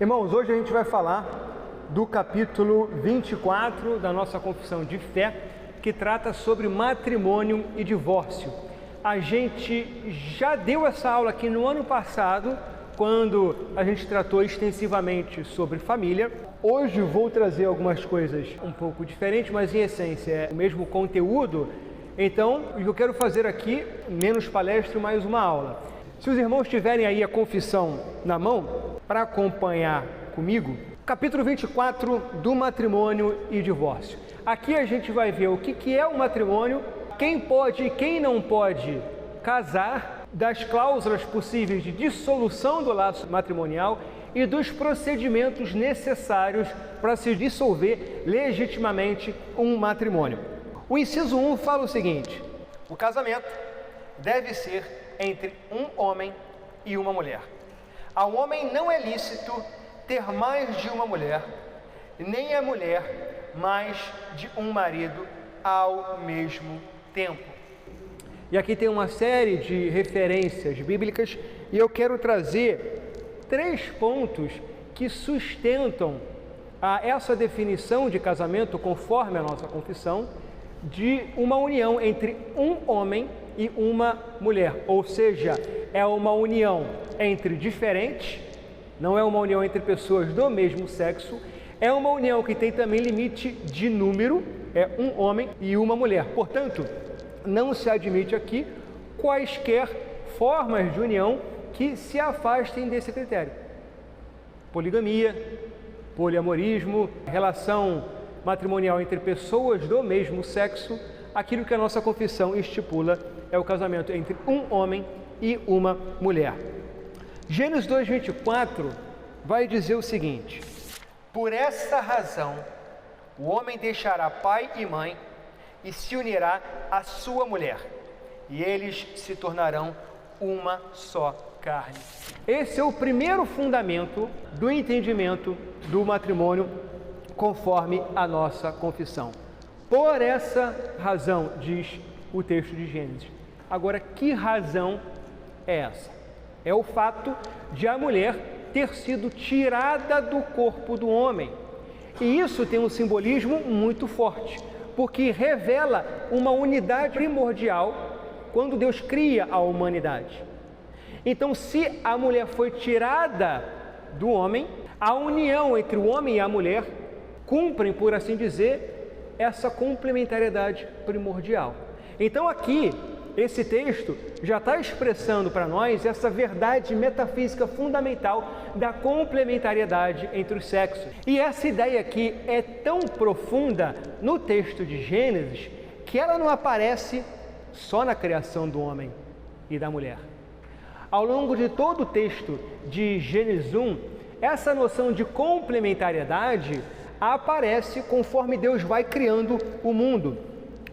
Irmãos, hoje a gente vai falar do capítulo 24 da nossa confissão de fé, que trata sobre matrimônio e divórcio. A gente já deu essa aula aqui no ano passado, quando a gente tratou extensivamente sobre família. Hoje vou trazer algumas coisas um pouco diferentes, mas em essência é o mesmo conteúdo. Então, o que eu quero fazer aqui, menos palestra, mais uma aula. Se os irmãos tiverem aí a confissão na mão, para acompanhar comigo, capítulo 24 do matrimônio e divórcio. Aqui a gente vai ver o que é o matrimônio, quem pode e quem não pode casar, das cláusulas possíveis de dissolução do laço matrimonial e dos procedimentos necessários para se dissolver legitimamente um matrimônio. O inciso 1 fala o seguinte: o casamento deve ser entre um homem e uma mulher. Ao homem não é lícito ter mais de uma mulher, nem a mulher mais de um marido ao mesmo tempo. E aqui tem uma série de referências bíblicas e eu quero trazer 3 pontos que sustentam essa definição de casamento, conforme a nossa confissão, de uma união entre um homem e uma mulher, ou seja, é uma união entre diferentes, não é uma união entre pessoas do mesmo sexo, é uma união que tem também limite de número, é um homem e uma mulher. Portanto, não se admite aqui quaisquer formas de união que se afastem desse critério. Poligamia, poliamorismo, relação matrimonial entre pessoas do mesmo sexo, aquilo que a nossa confissão estipula é o casamento entre um homem e uma mulher. Gênesis 2:24 vai dizer o seguinte: por essa razão o homem deixará pai e mãe e se unirá à sua mulher, e eles se tornarão uma só carne. Esse é o primeiro fundamento do entendimento do matrimônio conforme a nossa confissão. Por essa razão, diz o texto de Gênesis. Agora, que razão é essa? É o fato de a mulher ter sido tirada do corpo do homem. E isso tem um simbolismo muito forte, porque revela uma unidade primordial quando Deus cria a humanidade. Então, se a mulher foi tirada do homem, a união entre o homem e a mulher cumprem, por assim dizer, essa complementariedade primordial. Então aqui, esse texto já está expressando para nós essa verdade metafísica fundamental da complementariedade entre os sexos. E essa ideia aqui é tão profunda no texto de Gênesis que ela não aparece só na criação do homem e da mulher. Ao longo de todo o texto de Gênesis 1, essa noção de complementariedade aparece conforme Deus vai criando o mundo.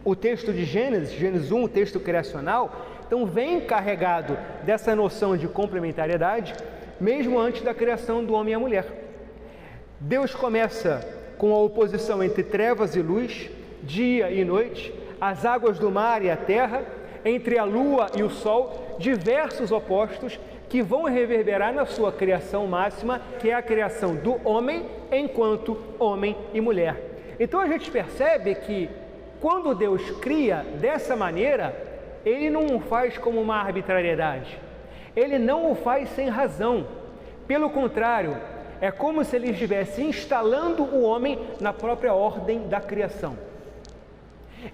O texto de Gênesis 1, o texto criacional, então vem carregado dessa noção de complementariedade, mesmo antes da criação do homem e a mulher. Deus começa com a oposição entre trevas e luz, dia e noite, as águas do mar e a terra, entre a lua e o sol, diversos opostos que vão reverberar na sua criação máxima, que é a criação do homem enquanto homem e mulher. Então a gente percebe que quando Deus cria dessa maneira, Ele não o faz como uma arbitrariedade, Ele não o faz sem razão. Pelo contrário, é como se Ele estivesse instalando o homem na própria ordem da criação.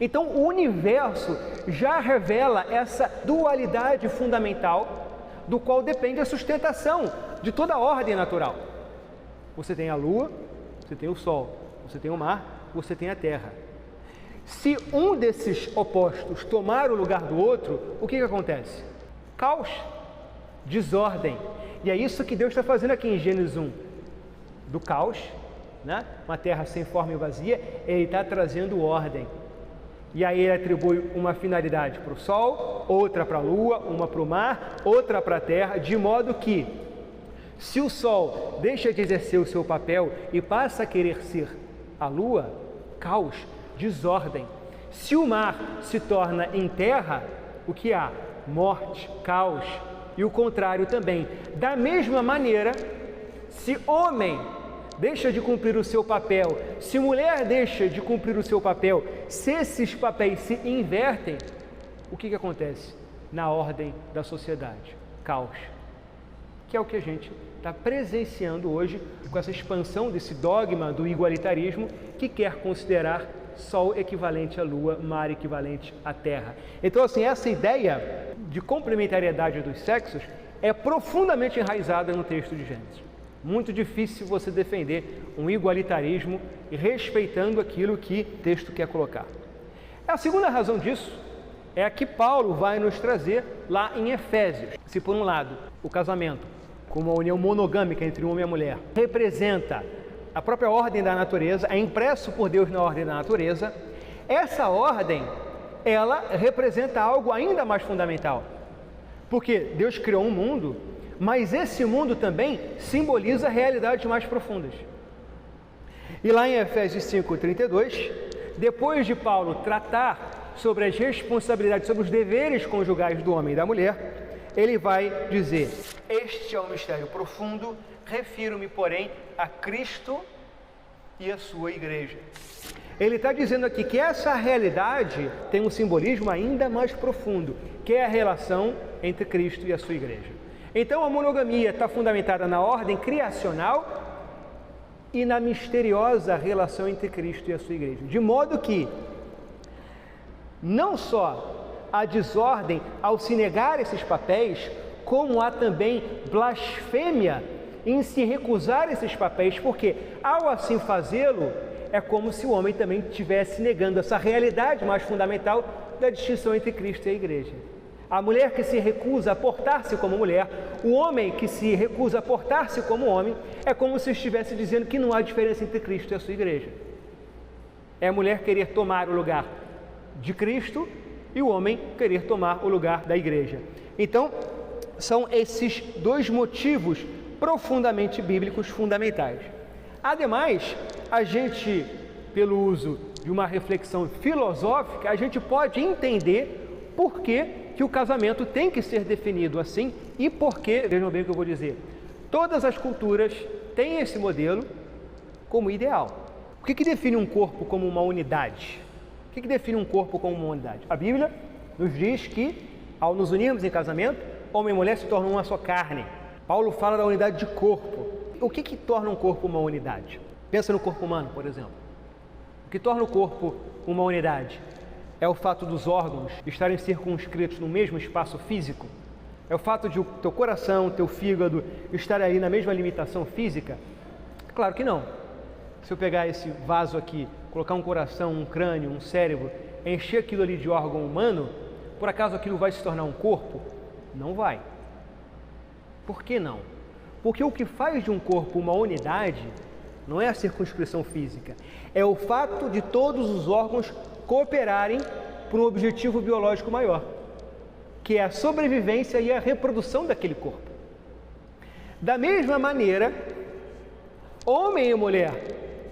Então o universo já revela essa dualidade fundamental do qual depende a sustentação de toda a ordem natural. Você tem a lua, você tem o sol, você tem o mar, você tem a terra. Se um desses opostos tomar o lugar do outro, o que acontece? Caos, desordem. E é isso que Deus está fazendo aqui em Gênesis 1. Do caos, né? Uma terra sem forma e vazia, Ele está trazendo ordem. E aí Ele atribui uma finalidade para o sol, outra para a lua, uma para o mar, outra para a terra, de modo que, se o sol deixa de exercer o seu papel e passa a querer ser a lua, caos, desordem. Se o mar se torna em terra, o que há? Morte, caos. E o contrário também. Da mesma maneira, Se homem deixa de cumprir o seu papel, se mulher deixa de cumprir o seu papel, se esses papéis se invertem, o que acontece na ordem da sociedade? Caos, que é o que a gente está presenciando hoje com essa expansão desse dogma do igualitarismo que quer considerar Sol equivalente à Lua, mar equivalente à Terra. Então, assim, essa ideia de complementariedade dos sexos é profundamente enraizada no texto de Gênesis. Muito difícil você defender um igualitarismo respeitando aquilo que o texto quer colocar. A segunda razão disso é a que Paulo vai nos trazer lá em Efésios. Se por um lado o casamento, como uma união monogâmica entre um homem e a mulher, representa a própria ordem da natureza, é impresso por Deus na ordem da natureza, essa ordem, ela representa algo ainda mais fundamental. Porque Deus criou um mundo, mas esse mundo também simboliza realidades mais profundas. E lá em Efésios 5:32, depois de Paulo tratar sobre as responsabilidades, sobre os deveres conjugais do homem e da mulher, ele vai dizer: este é um mistério profundo, refiro-me, porém, a Cristo e a sua igreja. Ele está dizendo aqui que essa realidade tem um simbolismo ainda mais profundo, que é a relação entre Cristo e a sua igreja. Então a monogamia está fundamentada na ordem criacional e na misteriosa relação entre Cristo e a sua igreja. De modo que não só há desordem ao se negar esses papéis, como há também blasfêmia em se recusar esses papéis, porque ao assim fazê-lo, é como se o homem também estivesse negando essa realidade mais fundamental da distinção entre Cristo e a igreja. A mulher que se recusa a portar-se como mulher, o homem que se recusa a portar-se como homem, é como se estivesse dizendo que não há diferença entre Cristo e a sua igreja. É a mulher querer tomar o lugar de Cristo e o homem querer tomar o lugar da igreja. Então, são esses dois motivos profundamente bíblicos fundamentais. Ademais, a gente, pelo uso de uma reflexão filosófica, a gente pode entender por que o casamento tem que ser definido assim e por que, vejam bem o que eu vou dizer, todas as culturas têm esse modelo como ideal. O que define um corpo como uma unidade? O que define um corpo como uma unidade? A Bíblia nos diz que, ao nos unirmos em casamento, homem e mulher se tornam uma só carne. Paulo fala da unidade de corpo. O que torna um corpo uma unidade? Pensa no corpo humano, por exemplo. O que torna o corpo uma unidade é o fato dos órgãos estarem circunscritos no mesmo espaço físico? É o fato de o teu coração, teu fígado estarem aí na mesma limitação física? Claro que não. Se eu pegar esse vaso aqui, colocar um coração, um crânio, um cérebro, encher aquilo ali de órgão humano, por acaso aquilo vai se tornar um corpo? Não vai. Por que não? Porque o que faz de um corpo uma unidade não é a circunscrição física, é o fato de todos os órgãos cooperarem para um objetivo biológico maior, que é a sobrevivência e a reprodução daquele corpo. Da mesma maneira, homem e mulher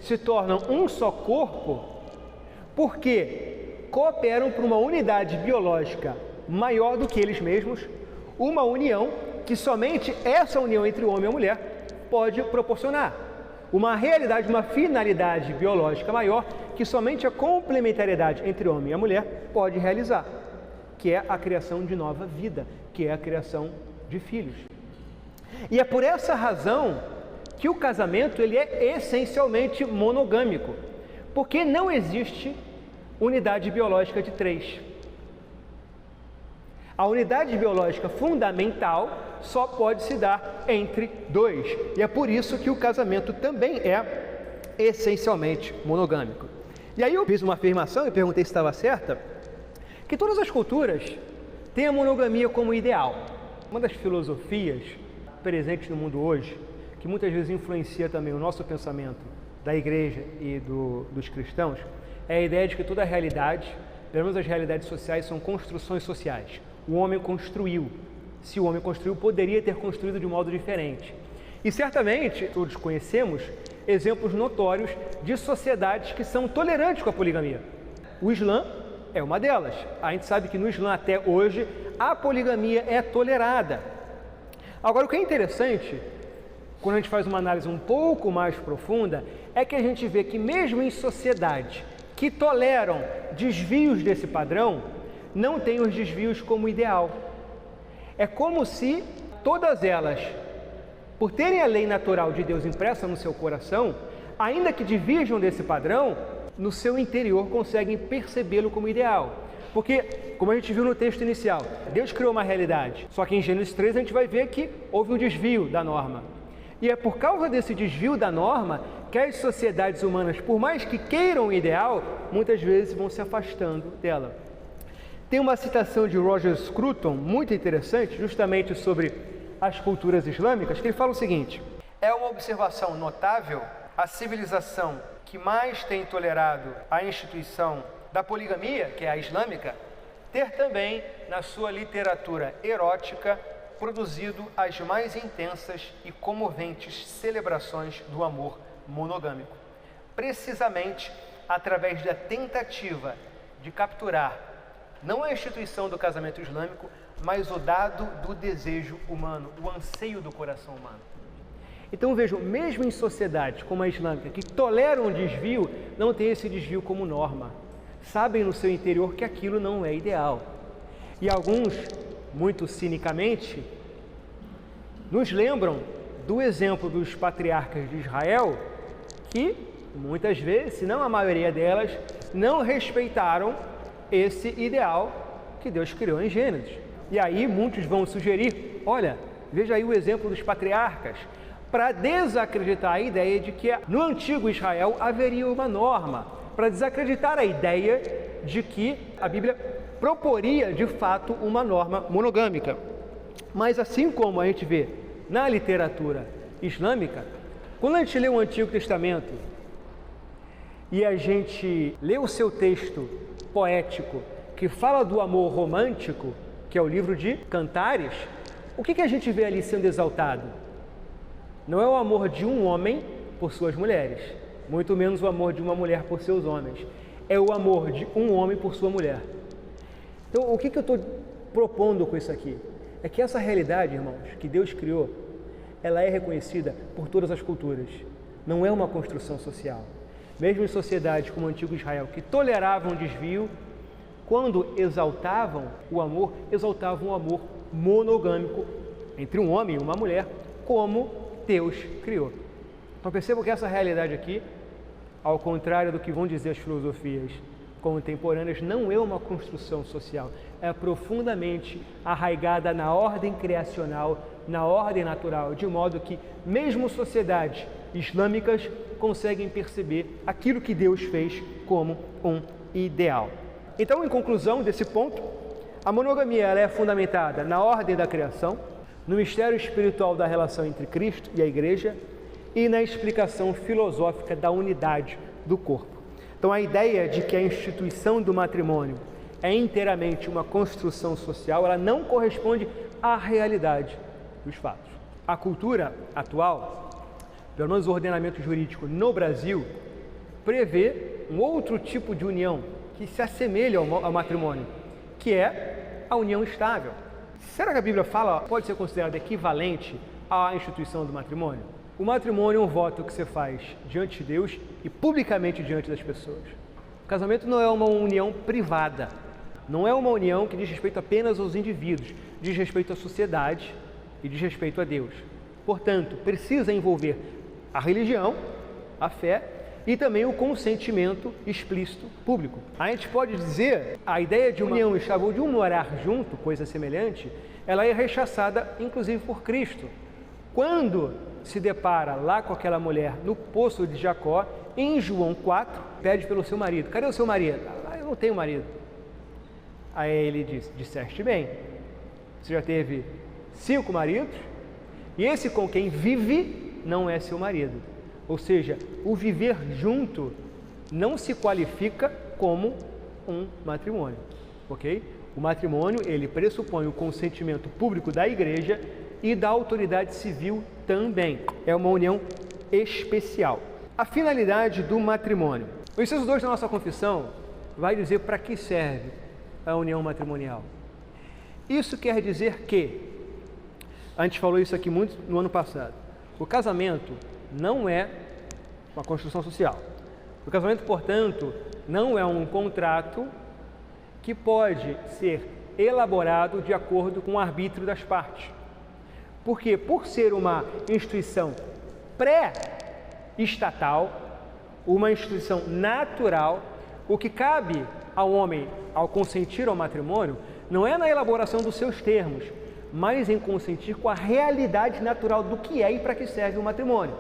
se tornam um só corpo porque cooperam para uma unidade biológica maior do que eles mesmos, uma união que somente essa união entre o homem e a mulher pode proporcionar. Uma realidade, uma finalidade biológica maior que somente a complementariedade entre o homem e a mulher pode realizar, que é a criação de nova vida, que é a criação de filhos. E é por essa razão que o casamento ele é essencialmente monogâmico, porque não existe unidade biológica de três. A unidade biológica fundamental só pode se dar entre dois. E é por isso que o casamento também é essencialmente monogâmico. E aí eu fiz uma afirmação e perguntei se estava certa, que todas as culturas têm a monogamia como ideal. Uma das filosofias presentes no mundo hoje, que muitas vezes influencia também o nosso pensamento da igreja e dos cristãos, é a ideia de que toda a realidade, pelo menos as realidades sociais, são construções sociais. O homem construiu. Se o homem construiu, poderia ter construído de um modo diferente. E certamente, todos conhecemos exemplos notórios de sociedades que são tolerantes com a poligamia. O Islã é uma delas. A gente sabe que no Islã, até hoje, a poligamia é tolerada. Agora, o que é interessante quando a gente faz uma análise um pouco mais profunda, é que a gente vê que mesmo em sociedades que toleram desvios desse padrão, não tem os desvios como ideal. É como se todas elas, por terem a lei natural de Deus impressa no seu coração, ainda que divirjam desse padrão, no seu interior conseguem percebê-lo como ideal. Porque, como a gente viu no texto inicial, Deus criou uma realidade, só que em Gênesis 3 a gente vai ver que houve um desvio da norma. E é por causa desse desvio da norma que as sociedades humanas, por mais que queiram o ideal, muitas vezes vão se afastando dela. Tem uma citação de Roger Scruton muito interessante, justamente sobre as culturas islâmicas, que ele fala o seguinte: é uma observação notável a civilização que mais tem tolerado a instituição da poligamia, que é a islâmica, ter também na sua literatura erótica produzido as mais intensas e comoventes celebrações do amor monogâmico, precisamente através da tentativa de capturar não a instituição do casamento islâmico, mas o dado do desejo humano, o anseio do coração humano. Então vejam, mesmo em sociedades como a islâmica, que toleram o desvio, não tem esse desvio como norma. Sabem no seu interior que aquilo não é ideal. E alguns, muito cinicamente, nos lembram do exemplo dos patriarcas de Israel, que muitas vezes, se não a maioria delas, não respeitaram esse ideal que Deus criou em Gênesis. E aí muitos vão sugerir, olha, veja aí o exemplo dos patriarcas, para desacreditar a ideia de que no antigo Israel haveria uma norma, para desacreditar a ideia de que a Bíblia proporia de fato uma norma monogâmica. Mas assim como a gente vê na literatura islâmica, quando a gente lê o Antigo Testamento e a gente lê o seu texto poético que fala do amor romântico, que é o livro de Cantares, o que a gente vê ali sendo exaltado? Não é o amor de um homem por suas mulheres, muito menos o amor de uma mulher por seus homens. É o amor de um homem por sua mulher. Então, o que eu estou propondo com isso aqui? É que essa realidade, irmãos, que Deus criou, ela é reconhecida por todas as culturas. Não é uma construção social. Mesmo em sociedades como o antigo Israel, que toleravam o desvio, quando exaltavam o amor monogâmico entre um homem e uma mulher, como Deus criou. Então percebam que essa realidade aqui, ao contrário do que vão dizer as filosofias contemporâneas, não é uma construção social, é profundamente arraigada na ordem criacional, na ordem natural, de modo que mesmo sociedades islâmicas conseguem perceber aquilo que Deus fez como um ideal. Então, em conclusão desse ponto, a monogamia ela é fundamentada na ordem da criação, no mistério espiritual da relação entre Cristo e a Igreja e na explicação filosófica da unidade do corpo. Então, a ideia de que a instituição do matrimônio é inteiramente uma construção social, ela não corresponde à realidade dos fatos. A cultura atual, pelo menos o ordenamento jurídico no Brasil, prevê um outro tipo de união que se assemelha ao matrimônio, que é a união estável. Será que a Bíblia pode ser considerada equivalente à instituição do matrimônio? O matrimônio é um voto que você faz diante de Deus e publicamente diante das pessoas. O casamento não é uma união privada, não é uma união que diz respeito apenas aos indivíduos, diz respeito à sociedade e diz respeito a Deus. Portanto, precisa envolver a religião, a fé e também o consentimento explícito público. A gente pode dizer, a ideia de união estável, de um morar junto, coisa semelhante, ela é rechaçada inclusive por Cristo. Quando se depara lá com aquela mulher no poço de Jacó, em João 4, pede pelo seu marido. Cadê o seu marido? Ah, eu não tenho marido. Aí ele diz, disseste bem, você já teve 5 maridos e esse com quem vive não é seu marido. Ou seja, o viver junto não se qualifica como um matrimônio, ok? O matrimônio, ele pressupõe o consentimento público da igreja e da autoridade civil também. É uma união especial. A finalidade do matrimônio. O inciso 2 da nossa confissão vai dizer para que serve a união matrimonial. Isso quer dizer que, a gente falou isso aqui muito no ano passado, O casamento não é uma construção social. O casamento, portanto, não é um contrato que pode ser elaborado de acordo com o arbítrio das partes. Porque, por ser uma instituição pré-estatal, uma instituição natural, o que cabe ao homem ao consentir ao matrimônio não é na elaboração dos seus termos, mas em consentir com a realidade natural do que é e para que serve o matrimônio.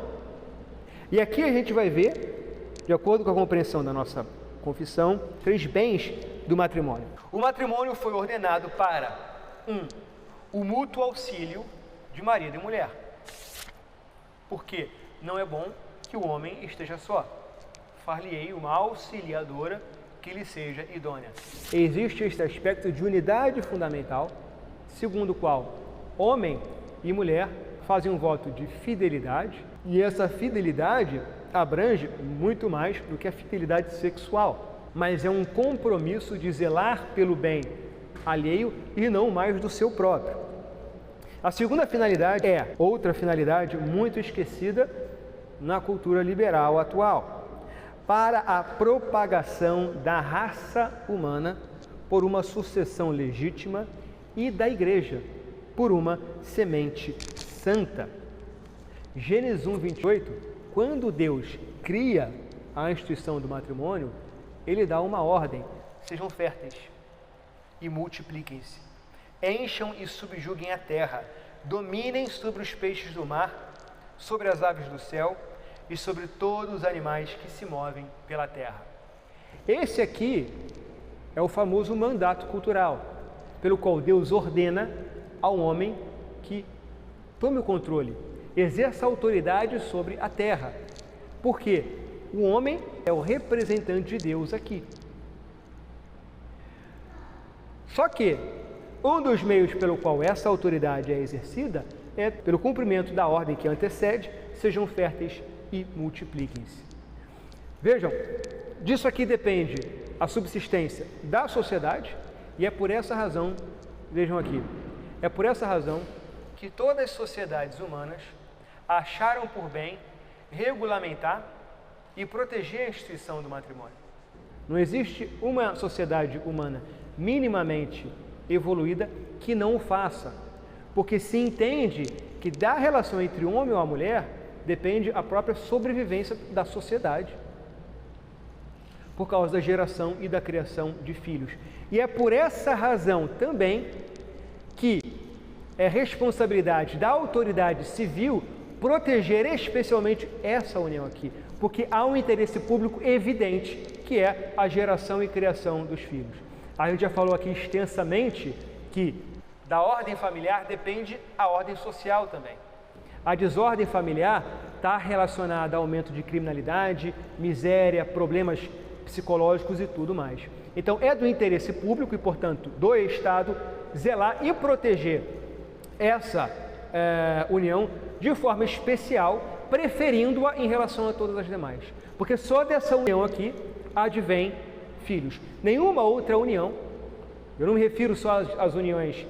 E aqui a gente vai ver, de acordo com a compreensão da nossa confissão, 3 bens do matrimônio. O matrimônio foi ordenado para 1. O mútuo auxílio de marido e mulher. Porque não é bom que o homem esteja só. Far-lhe-ei uma auxiliadora que lhe seja idônea. Existe este aspecto de unidade fundamental, segundo o qual homem e mulher fazem um voto de fidelidade, e essa fidelidade abrange muito mais do que a fidelidade sexual, mas é um compromisso de zelar pelo bem alheio e não mais do seu próprio. A segunda finalidade é outra finalidade muito esquecida na cultura liberal atual: para a propagação da raça humana por uma sucessão legítima e da Igreja por uma semente santa. Gênesis 1:28, quando Deus cria a instituição do matrimônio, Ele dá uma ordem: sejam férteis e multipliquem-se, encham e subjuguem a terra, dominem sobre os peixes do mar, sobre as aves do céu e sobre todos os animais que se movem pela terra. Esse aqui é o famoso mandato cultural, pelo qual Deus ordena ao homem que tome o controle, exerça autoridade sobre a terra. Porque o homem é o representante de Deus aqui. Só que um dos meios pelo qual essa autoridade é exercida é pelo cumprimento da ordem que antecede: sejam férteis e multipliquem-se. Vejam, disso aqui depende a subsistência da sociedade, e é por essa razão, vejam aqui, é por essa razão que todas as sociedades humanas acharam por bem regulamentar e proteger a instituição do matrimônio. Não existe uma sociedade humana minimamente evoluída que não o faça, porque se entende que da relação entre o homem e a mulher depende a própria sobrevivência da sociedade, por causa da geração e da criação de filhos. E é por essa razão também que é responsabilidade da autoridade civil proteger especialmente essa união aqui, porque há um interesse público evidente, que é a geração e criação dos filhos. A gente já falou aqui extensamente que da ordem familiar depende a ordem social também. A desordem familiar está relacionada ao aumento de criminalidade, miséria, problemas psicológicos e tudo mais. Então é do interesse público e, portanto, do Estado zelar e proteger essa união de forma especial, preferindo-a em relação a todas as demais. Porque só dessa união aqui advém filhos. Nenhuma outra união, eu não me refiro só às uniões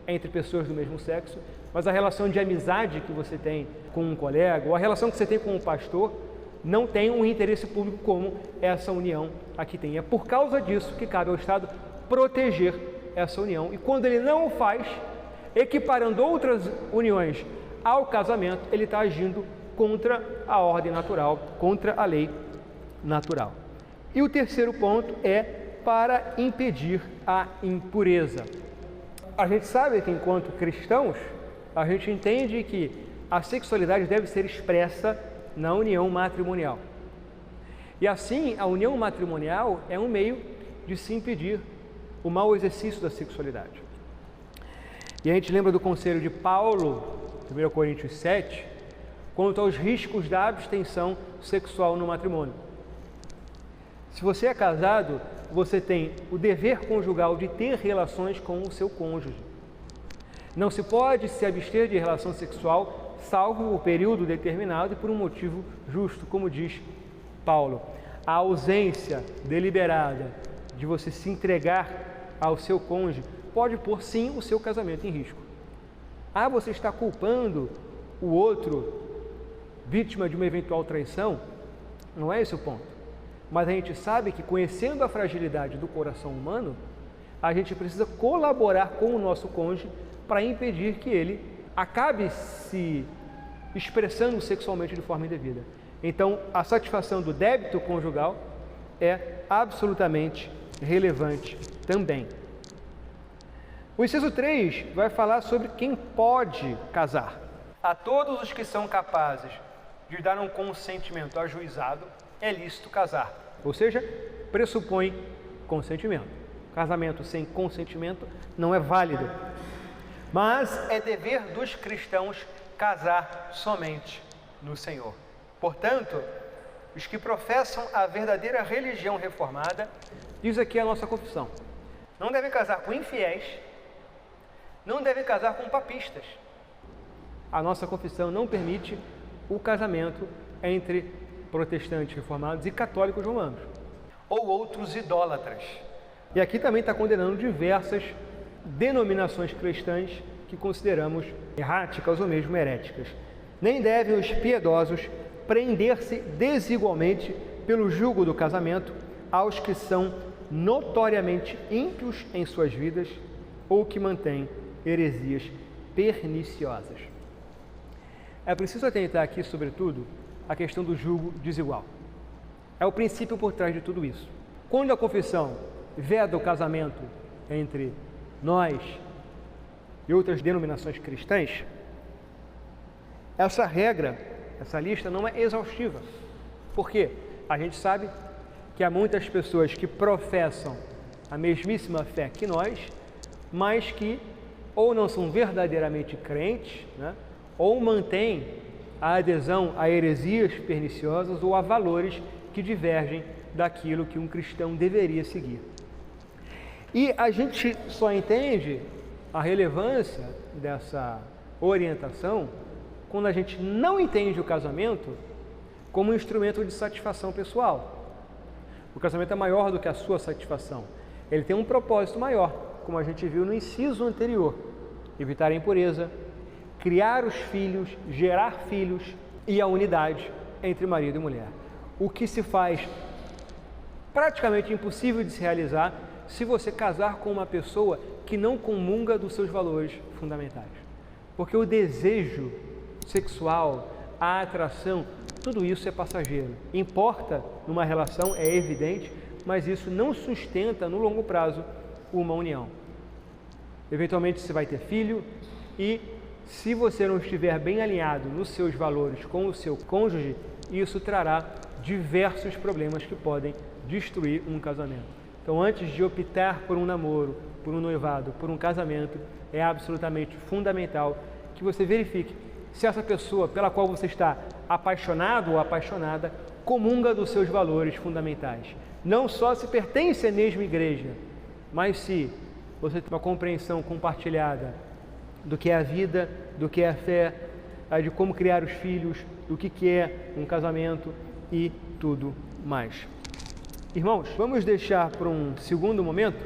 entre pessoas do mesmo sexo, mas a relação de amizade que você tem com um colega, ou a relação que você tem com um pastor, não tem um interesse público como essa união aqui tem. É por causa disso que cabe ao Estado proteger essa união. E quando ele não o faz, equiparando outras uniões ao casamento, ele está agindo contra a ordem natural, contra a lei natural. E o terceiro ponto é para impedir a impureza. A gente sabe que, enquanto cristãos, a gente entende que a sexualidade deve ser expressa na união matrimonial. E assim, a união matrimonial é um meio de se impedir o mau exercício da sexualidade. E a gente lembra do conselho de Paulo, 1 Coríntios 7, quanto aos riscos da abstenção sexual no matrimônio. Se você é casado, você tem o dever conjugal de ter relações com o seu cônjuge. Não se pode se abster de relação sexual, salvo o período determinado e por um motivo justo, como diz Paulo. A ausência deliberada de você se entregar ao seu cônjuge pode pôr, sim, o seu casamento em risco. Você está culpando o outro vítima de uma eventual traição, não é esse o ponto. Mas a gente sabe que, conhecendo a fragilidade do coração humano, a gente precisa colaborar com o nosso cônjuge para impedir que ele acabe se expressando sexualmente de forma indevida. Então, a satisfação do débito conjugal é absolutamente relevante também. O inciso 3 vai falar sobre quem pode casar. A todos os que são capazes de dar um consentimento ajuizado, é lícito casar. Ou seja, pressupõe consentimento. Casamento sem consentimento não é válido. Mas é dever dos cristãos casar somente no Senhor. Portanto, os que professam a verdadeira religião reformada, diz aqui a nossa confissão, não devem casar com infiéis, não devem casar com papistas. A nossa confissão não permite o casamento entre protestantes reformados e católicos romanos, ou outros idólatras. E aqui também está condenando diversas denominações cristãs que consideramos erráticas ou mesmo heréticas. Nem devem os piedosos prender-se desigualmente pelo jugo do casamento aos que são notoriamente ímpios em suas vidas ou que mantêm heresias perniciosas. É preciso atentar aqui, sobretudo, a questão do jugo desigual. É o princípio por trás de tudo isso. Quando a confissão veda o casamento entre nós e outras denominações cristãs, essa regra, essa lista não é exaustiva. Por quê? A gente sabe que há muitas pessoas que professam a mesmíssima fé que nós, mas que ou não são verdadeiramente crentes, né? Ou mantêm a adesão a heresias perniciosas ou a valores que divergem daquilo que um cristão deveria seguir. E a gente só entende a relevância dessa orientação quando a gente não entende o casamento como um instrumento de satisfação pessoal. O casamento é maior do que a sua satisfação. Ele tem um propósito maior, como a gente viu no inciso anterior: evitar a impureza, criar os filhos, gerar filhos e a unidade entre marido e mulher. O que se faz praticamente impossível de se realizar se você casar com uma pessoa que não comunga dos seus valores fundamentais. Porque o desejo sexual, a atração, tudo isso é passageiro. Importa numa relação, é evidente, mas isso não sustenta no longo prazo uma união. Eventualmente você vai ter filho e, se você não estiver bem alinhado nos seus valores com o seu cônjuge, isso trará diversos problemas que podem destruir um casamento. Então, antes de optar por um namoro, por um noivado, por um casamento, é absolutamente fundamental que você verifique se essa pessoa pela qual você está apaixonado ou apaixonada comunga dos seus valores fundamentais. Não só se pertence à mesma igreja, mas se você tem uma compreensão compartilhada do que é a vida, do que é a fé, de como criar os filhos, do que é um casamento e tudo mais. Irmãos, vamos deixar para um segundo momento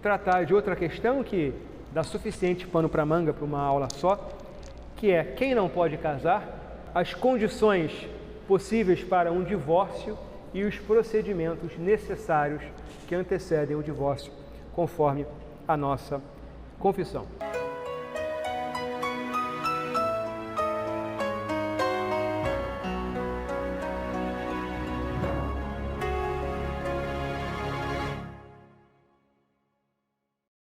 tratar de outra questão que dá suficiente pano para manga para uma aula só, que é quem não pode casar, as condições possíveis para um divórcio e os procedimentos necessários que antecedem o divórcio, conforme a nossa confissão.